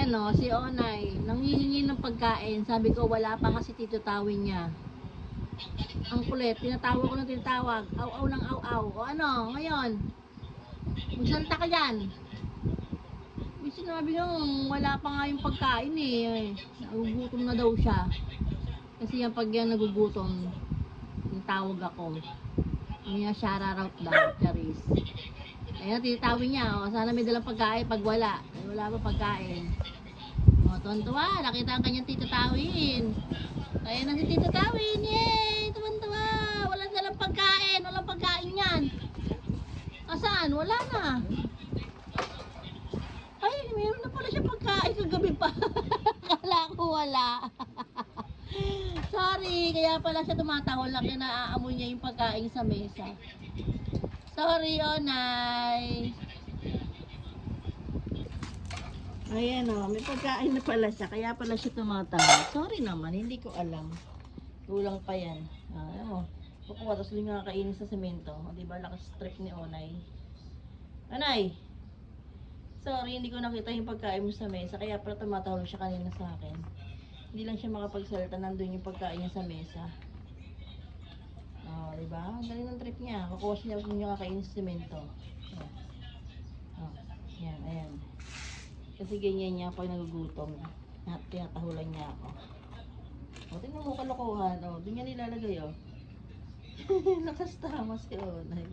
Ayan o, si Onay, nanghihingi ng pagkain. Sabi ko, wala pa kasi titutawin niya. Ang kulit, tinatawag ko ng tinatawag. Aw-aw ng aw-aw. O ano, ngayon? Magsalita ka dyan. May sinabi ko, wala pa nga yung pagkain eh. Nagugutom na daw siya. Kasi yan, pag yan nagugutom, tinatawag ako. May shoutout daw, Charis. Ayun, tinatawin niya. O, sana may dalang pagkain pag wala. Wala pa pagkain. O, tuwan-tuwa. Nakita ang kanyang titatawin. Ayun na si titatawin. Yay! Tuwan-tuwa. Walang dalang pagkain. Walang pagkain yan. Asan? Wala na. Ay, meron na pala siya pagkain kagabi pa. Akala ko wala. Sorry, kaya pala siya tumatahol lang. Kaya naaamoy niya yung pagkain sa mesa. Sorry, Onay. Ayan o, may pagkain na pala siya. Kaya pala siya tumatahol. Sorry naman, hindi ko alam. Kulang pa yan. Alam mo, kukuha, tapos hindi nga kainin sa semento. O, diba, lakas trip ni Onay. Onay! Sorry, hindi ko nakita yung pagkain mo sa mesa. Kaya pala tumatahol siya kanina sa akin. Hindi lang siya makapagsalita. Nandun yung pagkain niya sa mesa. O, diba? Ang galing ng trip niya. Kukuha siya kung yung kakainin sa semento. O, yan, ayan. Kasi ganyan niya pag nagugutom. Tinatahulan niya ako. O, tingnan mo kalokohan. O, doon niya nilalagay o. Lakas tama si Onay.